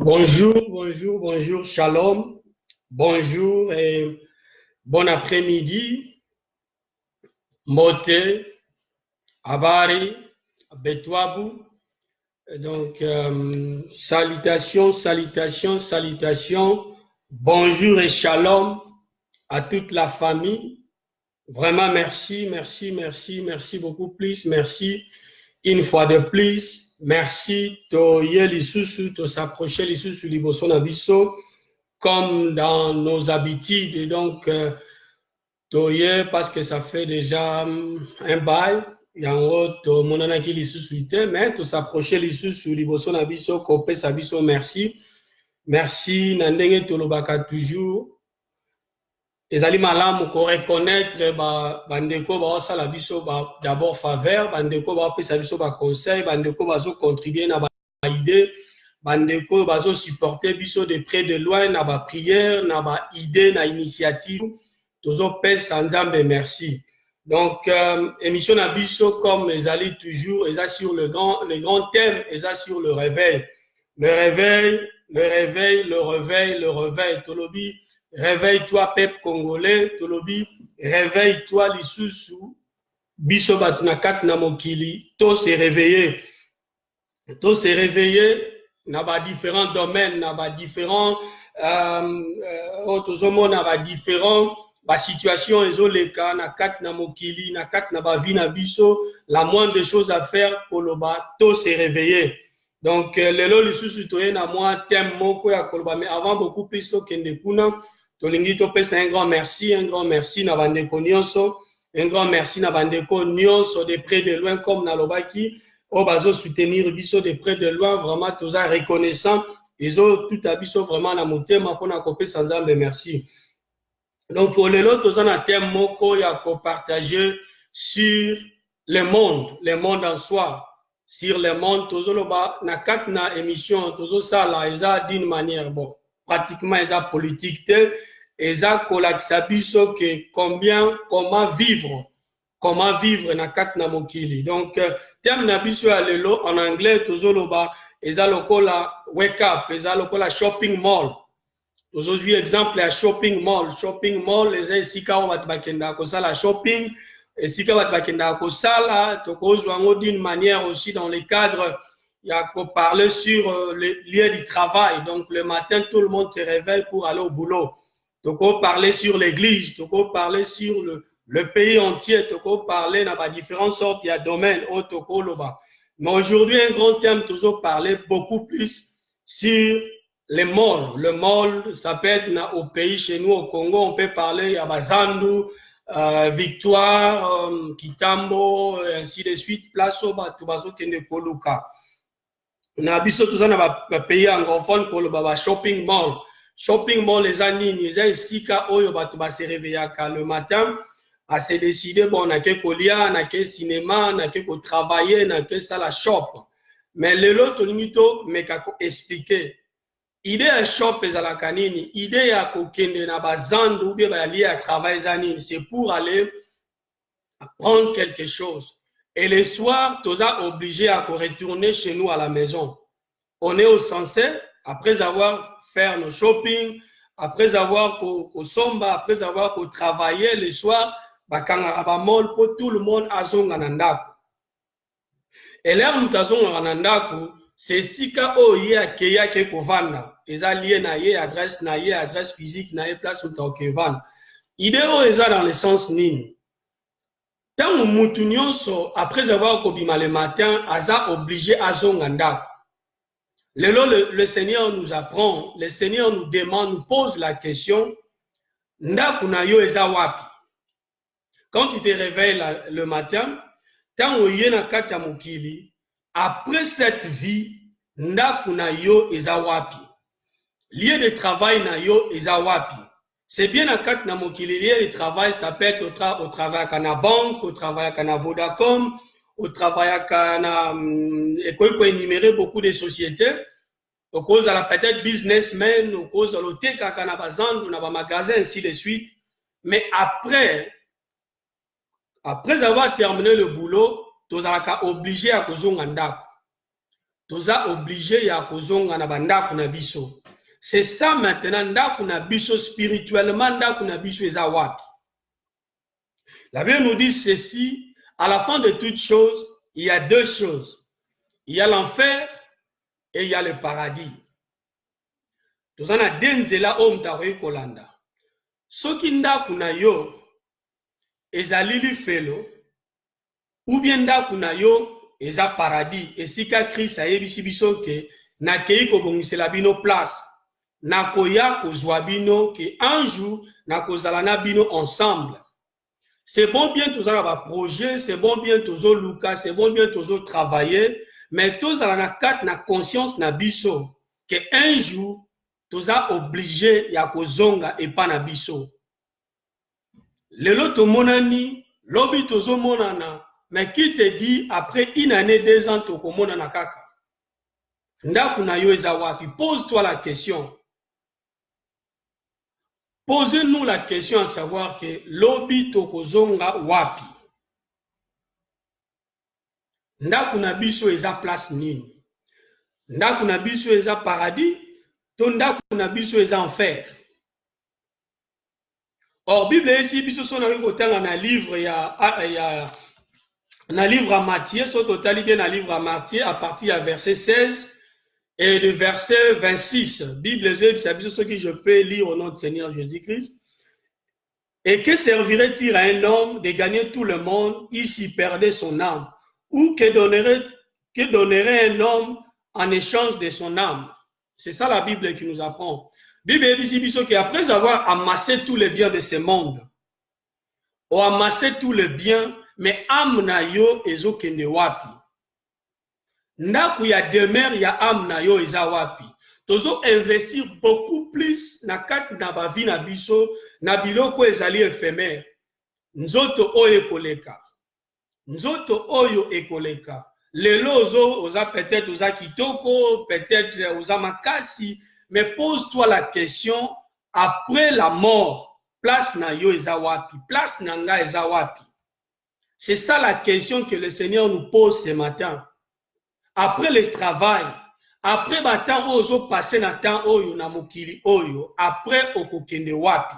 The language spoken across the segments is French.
Bonjour, bonjour, bonjour, shalom, bonjour et bon après-midi, Mote, Abari, Betwabu. Donc, salutations, salutations, salutations, bonjour et shalom à toute la famille. Vraiment, merci, merci, merci, merci beaucoup plus, merci une fois de plus, merci, toye lisusu, to s'approcher lisusu liboso na biso, comme dans nos habitudes, et donc, toye, parce que ça fait déjà un bail, yango to monanaki lisusu ite, mais to s'approcher lisusu liboso na biso, kope sa biso, merci, merci, na ndenge tolobaka toujours, ezali malamu ko reconnaître bandeko baosala biso d'abord faveur, bandeko baopesa biso ba conseil, bandeko bazo contribuer na ba idée, bandeko bazo supporter biso de près de loin na ba prière, na ba idée, na initiative, tozo pesa nzambe merci. Donc émission na biso comme ezali toujours, eza sur le grand thème, eza sur le réveil. Le réveil, le réveil, le réveil, le réveil, tolobi. Réveille-toi, peuple congolais, tolobi, réveille-toi, lisusu, biso batunakat na mokili, to se réveiller, na ba différents domaines, na ba différents, na ba différents, ba situation ezoleka, na kat na mokili, na kat na ba vie na biso, la moindre des choses à faire, koloba, to se réveiller. Donc, lelo lisusu toye na moi thème moko ya koloba, mais avant beaucoup plus to kende kuna, tolingi topesa un grand merci na bandeko nyonso, un grand merci na bandeko nyonso de près de loin comme na lobaki, o bazo soutenir biso de près de loin, vraiment toza reconnaissant, ezo tout a biso vraiment na motema pona kopesa nzambe merci. Donc lelo toza na thème moko ya ko partager sur le monde en soi, sur le monde tozo loba na kat na émission tozo sala eza d'une manière bon pratiquement eza politique te, eza kolakisa biso que comment vivre na kat na mokili. Donc thème na biso ya lelo en anglais tozo loba eza lokola wake up, eza lokola shopping mall. Aujourd'hui exemple ya shopping mall eza esika o bat bakenda ko sala shopping, esika bat bakenda ko sala tokozwa ngo d'une manière aussi dans le cadre. Il y a qu'à parler sur le lieu du travail. Donc, le matin, tout le monde se réveille pour aller au boulot. Donc, on parler sur l'église, donc on parler sur le pays entier, donc on parler dans différentes sortes de domaines. Mais aujourd'hui, un grand thème, toujours parler beaucoup plus sur les malls. Le mall, ça peut être au pays, chez nous, au Congo, on peut parler à Bazandu, Victoire, Kitambo, ainsi de suite, Place au Batubazo Kende Koluka. Na biso toza na ba pays anglophone ko ba shopping mall les anini eza esika oyo bato ba se réveillaka le matin à se décider bon na ke kolia na ke cinéma na ke ko travailler na ke sala shop, mais lelo tolingi to meka ko expliquer idée ya shop ezalaka nini, idée ya kokende na bazandu ou bien ba lié à travail zanini, c'est pour aller prendre quelque chose. Et le soir, tu es obligé à retourner chez nous à la maison. On est au censé, après avoir fait nos shopping, après avoir somba, après avoir travaillé le soir, pour tout le monde à son ganandako. Et là, nous avons un ganandako, c'est si ka o ye akeya ke kovanda, eza lié na ye adresse physique na ye place où tu vendre. Idée o eza dans le sens nini. Tant mutu nyonso, après avoir kobima le matin, aza obligé à zonganda. Le Seigneur nous apprend, le Seigneur nous demande, nous pose la question, ndaku na yo eza wapi? Quand tu te réveilles le matin, Tant oye na kati ya mokili, après cette vie, ndaku na yo eza wapi. Lieu de travail na yo eza wapi. C'est bien na kati na mokili, lieu de travail, ça peut être au travail à na banque, au travail à na Vodacom, au travail à na école énumérer beaucoup de sociétés. Au cause à la peut-être businessmen, au cause à l'hôtel na bazan, na ba magasin, ainsi de suite. Mais après avoir terminé le boulot, tu as obligé à kozonga ndako. Tu as obligé à kozonga na bandako na biso. C'est ça maintenant, ndako na biso spirituellement, ndako na biso eza wapi. La Bible nous dit ceci, à la fin de toutes choses, il y a deux choses. Il y a l'enfer et il y a le paradis. Tu as denzela omtaroy kolanda. Soki ndako na yo ezali lifelo, ou bien ndako na yo eza paradis, esika Christ ayebisi biso ke nakei kobongisela bino place, nakoya kozwa bino ke un jour nakozala na bino ensemble. C'est bon bien tous ba projet, c'est bon bien tozo luka, c'est bon bien tozo travailler, mais tous ala na kat na conscience na biso que un jour toza obligé ya kozonga epa na biso. Lelo tomonani, lobi tozo monana, mais qui te dit après une année, 2 ans, toko monana kaka. Ndaku na yo eza wapi? Pose-toi la question. Posez-nous la question à savoir que lobi toko zonga wapi. Ndaku na biso eza place nini? Ndaku na biso eza paradis, to ndaku na biso eza enfer. Or, Bible ici, biso son avec autant dans livre, dans livre à Matthieu, soit total bien dans livre à Matthieu, à partir du verset 16 et du verset 26. Bible, c'est biso ce que je peux lire au nom de Seigneur Jésus-Christ. Et que servirait-il à un homme de gagner tout le monde, il s'y perdait son âme? Ou que donnerait un homme en échange de son âme? C'est ça la Bible qui nous apprend. Bible dit qu'après avoir amassé tous les biens de ce monde, ou amassé tous les biens, mais âme na yo ezo kende wapi. Ndaku ya demeure ya âme na yo eza wapi. Tozo investir beaucoup plus na kat na ba vie na biso, na biloko ezali éphémère. Nzoto oyo ekoleka. Nzoto oyo ekoleka. Lelo oza peut-être oza kitoko, peut-être oza makasi, mais pose-toi la question, après la mort, place na yo eza wapi, place na nga eza wapi. C'est ça la question que le Seigneur nous pose ce matin. Après le travail, après batan ozo passer na temps oyo na mokili oyo, après okokende wapi.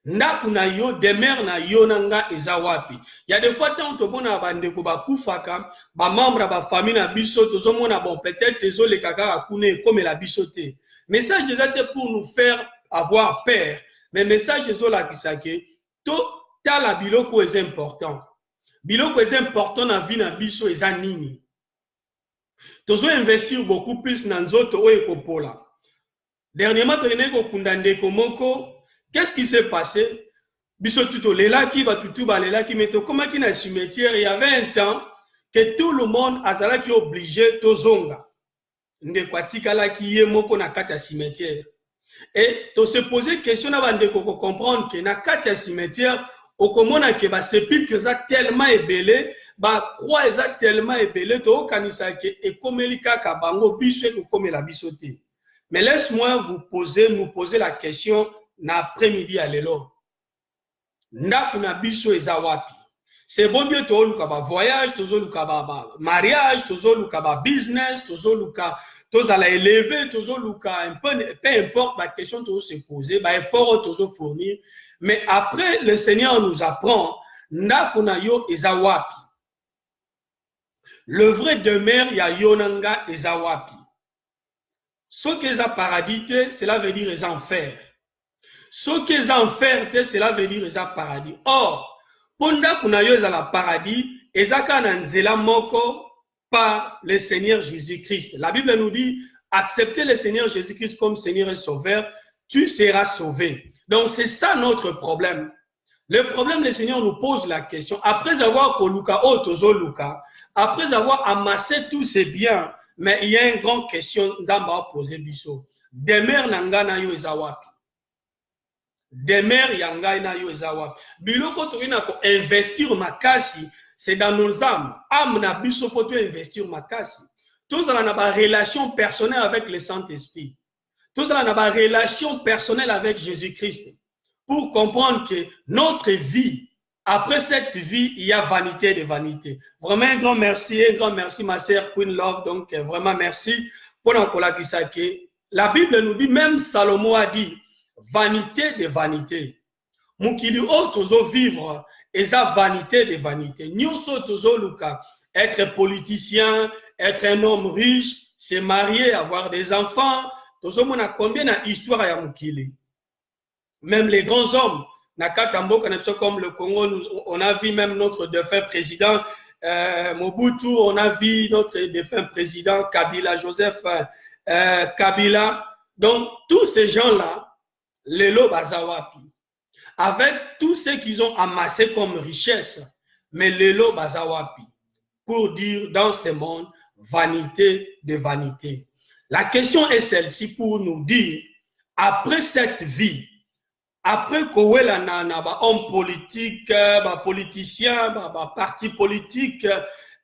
Ndaku na yo, demeure na yo nanga eza wapi. Il y a des fois tant tobona bandeko bakufaka, ba membre ba famille na biso tozo mona bon peut-être tezo le kaka akune comme la bisoté. Message c'était pour nous faire avoir peur. Mais message ezo la kisake to ta la biloko est important. Biloko est important na vie na biso eza nini. Tozo investir beaucoup plus na nzoto oyo kopola. Dernièrement toyene ko kundande komoko. Qu'est-ce qui s'est passé? Bisotuto lela qui va tutu ba lela qui meto comment qui na cimetière, il y avait un temps que tout le monde azala qui obligé to zonga. Nde kwatika la ki ye moko na kata cimetière. Et to se poser question na bande ko comprendre que na kata cimetière okomona ke ba sépulcre za tellement ébélé, ba croix eza tellement ébélé to kanisa ke ekomeli kaka bango biso e ko komela bisoté. Mais laisse-moi nous poser la question l'après-midi à l'élo. Ndaku na biso eza wapi. C'est bon bien to luka ba voyage, tozo luka ba mariage, tozo luka ba business, tozo luka tozo la élever, tozo luka un peu importe la question tozo se poser, ba effort tozo fournir, mais après le Seigneur nous apprend ndaku na yo eza wapi. Le vrai demeure ya yonanga eza wapi. Ce qui est paradis, cela veut dire les enfers. Ce qui est enfer, cela veut dire les paradis. Or, Ponda kunayo est la paradis, ezaka na nzela moko par le Seigneur Jésus-Christ. La Bible nous dit, acceptez le Seigneur Jésus-Christ comme Seigneur et Sauveur, tu seras sauvé. Donc c'est ça notre problème. Le problème, le Seigneur nous pose la question, après avoir koluka otozo luka, après avoir amassé tous ces biens, mais il y a une grande question, Nzamba a posé biso. Demeure nangana yo ezawapi. Demeure yanga na yo ezawapi. Biloko toina ko investir makasi, c'est dans nos âmes. Âme na biso faut investir makasi. Tous on a une relation personnelle avec le Saint-Esprit. Tous on a une relation personnelle avec Jésus-Christ. Pour comprendre que notre vie, après cette vie, il y a vanité de vanité. Vraiment un grand merci, ma sœur Queen Love. Donc vraiment merci pour l'encola qui s'acquiert. La Bible nous dit, même Salomon a dit, vanité de vanité. Moukili o tozo vivre, et ça vanité de vanité. Nyonso tozo luka, être politicien, être un homme riche, se marier, avoir des enfants. Tozo mona combien d'histoires ya Moukili. Même les grands hommes, comme le Congo, on a vu même notre défunt président Mobutu, on a vu notre défunt président Kabila, Joseph Kabila. Donc, tous ces gens-là, les lots bazawapi, avec tout ce qu'ils ont amassé comme richesse, mais les lots bazawapi, pour dire dans ce monde, vanité de vanité. La question est celle-ci pour nous dire, après cette vie, après kowela na ba homme politique, ba politicien, ba parti politique,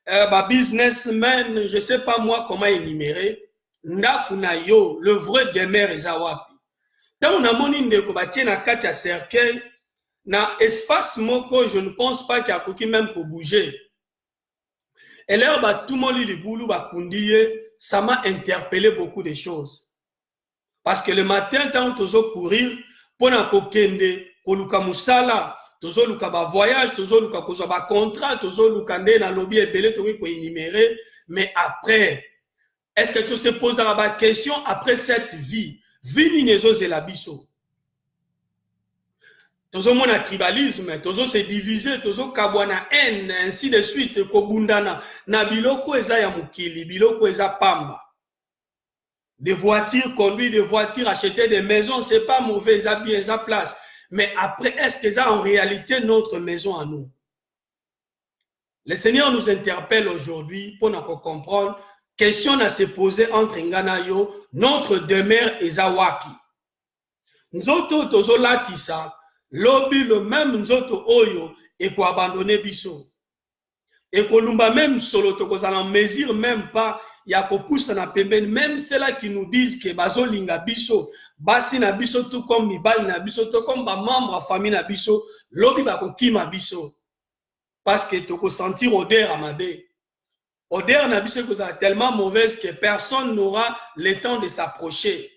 ba businessman, je sais pas moi comment énumérer, ndakuna yo, le vrai demeure ezawapi. Tant on a moni ndeko ba tiena kati ya cercueil, na espace moko, je ne pense pas qu'il y a koki même pour bouger. Et là ba tout moli li boulou ba kundiye, ça m'a interpellé beaucoup de choses. Parce que le matin tant tozo courir pona kokende koluka musala tozo luka ba voyage tozo luka kozwa ba contrat tozo luka nde na lobby ebele to ko énumérer, mais après est-ce que tu se poses la question après cette vie ni nezo zela biso tozo mona tribalisme tozo se diviser tozo kabwana haine ainsi de suite ko bundana na biloko eza ya mukili biloko eza pamba. Des voitures conduites, des voitures achetées, des maisons, c'est pas mauvais, ça bien, ça place. Mais après, est-ce que ça en réalité notre maison à nous? Le Seigneur nous interpelle aujourd'hui pour nous comprendre. Question à se poser entre Nganayo, notre demeure et Zawaki. Nzoto tozo latisa, lobi le même nzoto oyo et pour abandonner biso. Et pour lumba même solo toko ça n'en mesure même pas. Il y a na pembeni, même ceux-là qui nous disent que bazo linga biso, basi na biso tout comme mibali na biso, tout comme ba membre famille na biso, lobi bako kima biso. Parce que toko sentir odeur à mabe. Odeur na biso est tellement mauvaise que personne n'aura le temps de s'approcher.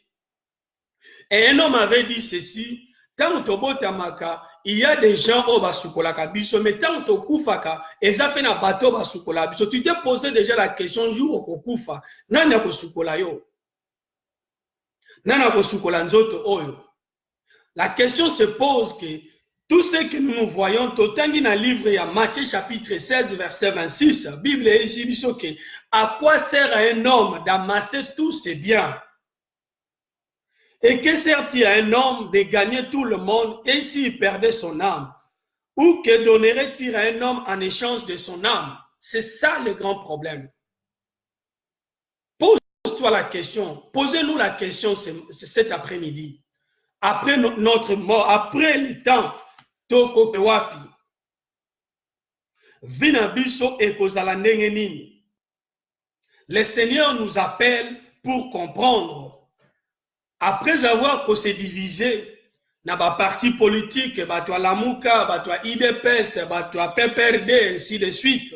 Et un homme avait dit ceci, tant tobotamaka, il y a des gens au basukola kabiso, mais tant to kufaka, ezape na bateau basukola biso. Tu t'es posé déjà la question jour au kufa, nana ko sukola yo, nana ko sukola nzoto oyo. La question se pose que tout ce que nous voyons, totangi na livre ya Matthieu chapitre 16 verset 26, Bible est ici biso que à quoi sert à un homme d'amasser tous ses biens? Et que sert-il à un homme de gagner tout le monde et s'il perdait son âme? Ou que donnerait-il à un homme en échange de son âme? C'est ça le grand problème. Pose-toi la question, posez-nous la question cet après-midi. Après notre mort, après le temps, toko wapi. Vina biso ekozala ndenge nini. Le Seigneur nous appelle pour comprendre. Après avoir qu'on s'est divisé dans les partis politiques, bato a Lamuka, bato a IDPS, bato a PPRD, ainsi de suite.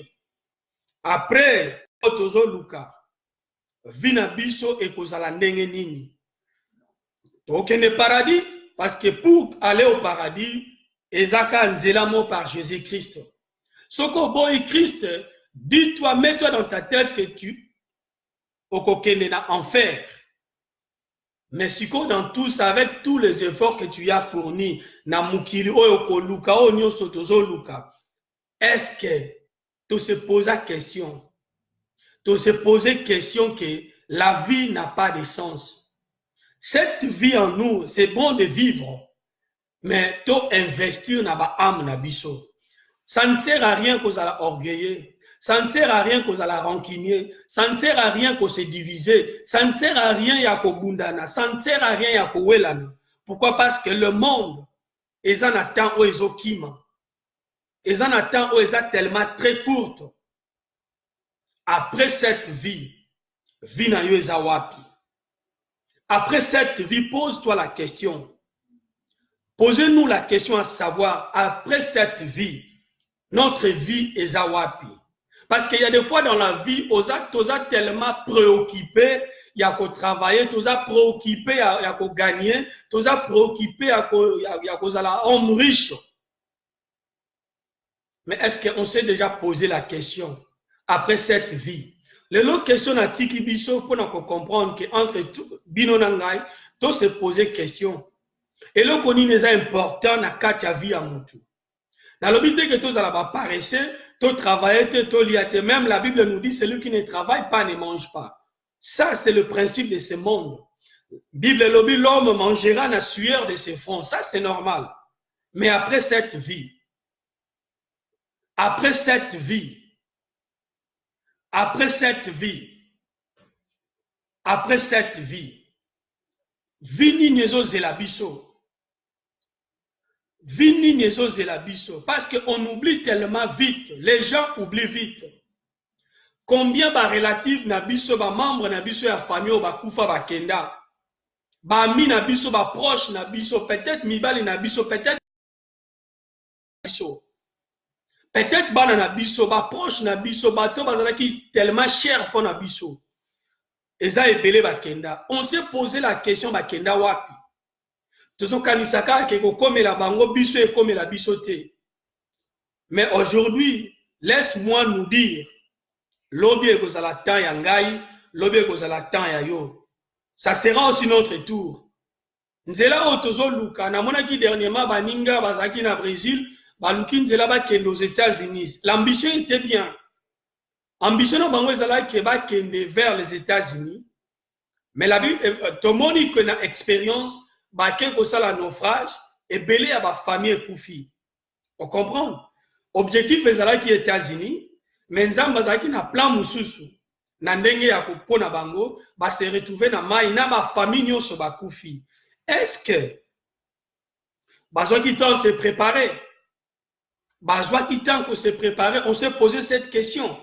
Après, tozo luka, vina biso et kozala ndenge nini. Tokende paradis, parce que pour aller au paradis, ezaka nzela mo par Jésus-Christ. Soko boy Christ, dis-toi, mets-toi dans ta tête que tu okokende na enfer. Mais si dans tout ça, avec tous les efforts que tu as fournis, est-ce que tu se poses la question, tu se poses la question que la vie n'a pas de sens. Cette vie en nous, c'est bon de vivre, mais to investir na ba âme na biso. Ça ne sert à rien qu'on a orgueillé. Ça ne sert à rien qu'on a rancunier. Ça ne sert à rien qu'on se diviser. Ça ne sert à rien ya ko bundana. Ça ne sert à rien ya ko welana. Pourquoi? Parce que le monde, ils en attendent où ils ont kima. Ils en attendent où ils ont tellement très courte. Après cette vie, vie na yo eza wapi. Après cette vie, pose-toi la question. Posez-nous la question à savoir, après cette vie, notre vie est à wapi. Parce qu'il y a des fois dans la vie, on est tellement préoccupé, il y a qu'à travailler, on est préoccupé, il y a qu'à gagner, on est préoccupé, il y a qu'à homme riche. Mais est-ce qu'on s'est déjà posé la question, après cette vie? Les questions à Tiki Bisso pour nous comprendre qu'entre Bino Nangai, tout se poser question. Et le qu'on est important dans la vie à Moutou. Dans le but que tous allons paraître, tous travailler, tous lier. Même la Bible nous dit celui qui ne travaille pas ne mange pas. Ça, c'est le principe de ce monde. Bible lobby, l'homme mangera la sueur de ses fronts. Ça, c'est normal. Mais après cette vie, après cette vie, après cette vie, après cette vie, vini nezo zelabiso. Vini nezo zelabiso. Parce qu'on oublie tellement vite. Les gens oublient vite. Combien ba relatif na biso, ba membre na biso ya famille, ba kufa ba kenda. Ba ami na biso, ba proche na biso, peut-être mibali na biso, peut-être biso. Peut-être bana na biso, ba proche na biso, ba to bazala qui tellement cher pour na biso. Eza ebele ba kenda. On s'est posé la question ba kenda wapi. Tozo kanisaka ke ko komela bango biso e komela biso te. Mais aujourd'hui, laisse-moi nous dire, lobi e kozala temps ya ngai, lobi e kozala temps ya yo. Ça sera aussi notre tour. Nzela o tozo luka na mona ki dernièrement baninga bazaki na Brésil, baluki nzela ba kende aux États-Unis. L'ambition était bien. Ambition na bango ezala ke ba kende vers les États-Unis. Mais la vie tout le monde qui a expérience ba ke ko sala naufrage et belé à ba famille koufi. On comprend? Objectif ezala ki États-Unis, mais nzamba bazaki na plan mususu. Na ndenge ya kopona bango ba se retrouver na mai na ba famille nyonso ba koufi. Est-ce que bazwa ki temps se préparer? Bazwa ki temps ko se préparer? On s'est posé cette question.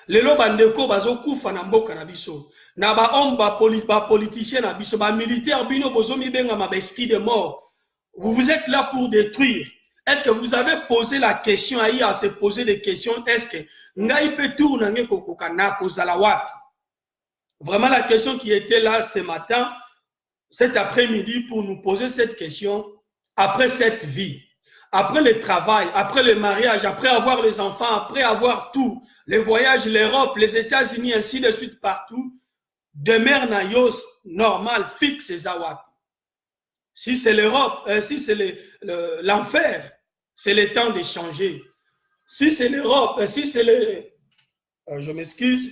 Lelo bandeko bazo kufa na mboka na biso. Na ba homme ba politicien na biso, ba militaire bino bozo mi benga ma esprit de mort. Vous êtes là pour détruire. Est-ce que vous avez posé la question à se poser des questions? Est-ce que ngai peut tourner kokoka na kozala wapi? Vraiment la question qui était là ce matin, cet après-midi, pour nous poser cette question, après cette vie, après le travail, après le mariage, après avoir les enfants, après avoir tout, les voyages, l'Europe, les États-Unis, ainsi de suite partout, demeure na yos normal, fixe zawap. Si c'est l'Europe, si c'est l'enfer, c'est le temps de changer. Si c'est l'Europe, si c'est le... je m'excuse.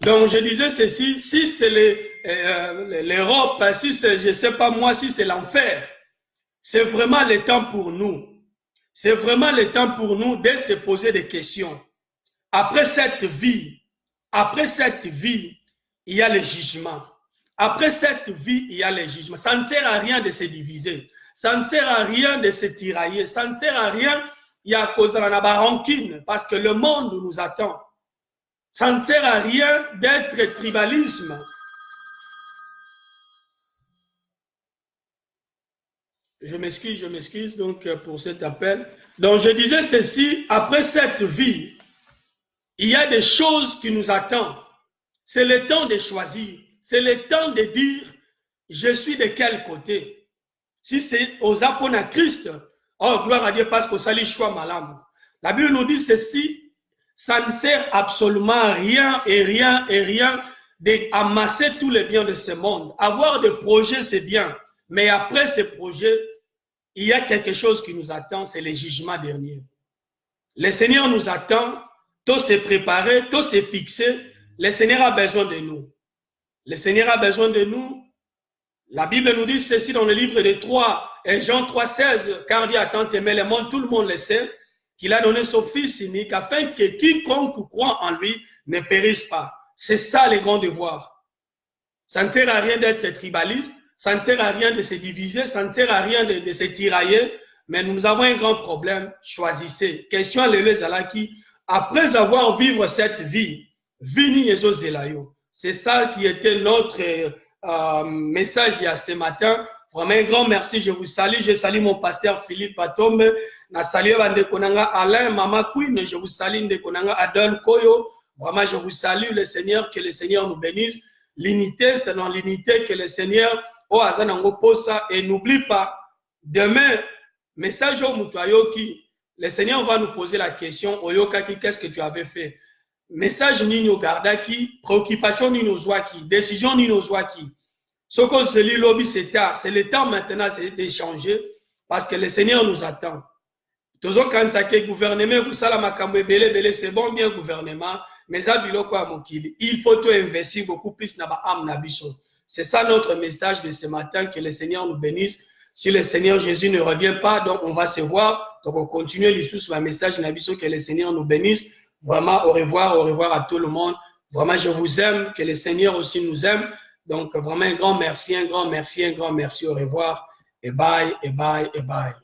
Donc, je disais ceci, si c'est l'Europe, si c'est, je ne sais pas moi, si c'est l'enfer, c'est vraiment le temps pour nous. C'est vraiment le temps pour nous de se poser des questions. Après cette vie, il y a le jugement. Après cette vie, il y a le jugement. Ça ne sert à rien de se diviser. Ça ne sert à rien de se tirailler. Ça ne sert à rien, il y a cause de la rancune, parce que le monde nous attend. Ça ne sert à rien d'être tribalisme. Je m'excuse donc pour cet appel. Donc je disais ceci, après cette vie, il y a des choses qui nous attendent. C'est le temps de choisir. C'est le temps de dire, je suis de quel côté. Si c'est aux apôtres à Christ, oh gloire à Dieu parce que ça les choix malam. La Bible nous dit ceci, ça ne sert absolument à rien d'amasser tous les biens de ce monde. Avoir des projets, c'est bien. Mais après ces projets, il y a quelque chose qui nous attend, c'est le jugement dernier. Le Seigneur nous attend, tout s'est préparé, tout s'est fixé. Le Seigneur a besoin de nous. Le Seigneur a besoin de nous. La Bible nous dit ceci dans le livre de 3, et Jean 3,16, car Dieu a tant aimé le monde, tout le monde le sait, qu'il a donné son Fils unique, afin que quiconque croit en lui ne périsse pas. C'est ça le grand devoir. Ça ne sert à rien d'être tribaliste, ça ne sert à rien de se diviser, ça ne sert à rien de se tirailler, mais nous avons un grand problème. Choisissez. Question à l'élève Zalaki, après avoir vécu cette vie, vini ezo zelayo. C'est ça qui était notre message il y a ce matin. Vraiment un grand merci, je vous salue. Je salue mon pasteur Philippe Batombe. Na salue Bandekonanga Alain, Mama Queen. Je vous salue Ndekonanga Adol Koyo. Vraiment, je vous salue le Seigneur, que le Seigneur nous bénisse. L'unité, c'est dans l'unité que le Seigneur au Azanango posa. Et n'oublie pas, demain, message au Mutwayoki, le Seigneur va nous poser la question, Oyokaki, qu'est-ce que tu avais fait? Message Nino Gardaki, préoccupation Nino Zwaki, décision Nino Zwaki. Ce que c'est lobby, c'est tard. C'est le temps maintenant d'échanger parce que le Seigneur nous attend. Toujours quand ça que gouvernement, vous savez, c'est bon, bien gouvernement, mais ça, il faut tout investir beaucoup plus dans l'âme. C'est ça notre message de ce matin, que le Seigneur nous bénisse. Si le Seigneur Jésus ne revient pas, donc on va se voir. Donc on continue les sous le message, que le Seigneur nous bénisse. Vraiment, au revoir à tout le monde. Vraiment, je vous aime, que le Seigneur aussi nous aime. Donc vraiment un grand merci, un grand merci, un grand merci. Au revoir et bye, et bye, et bye.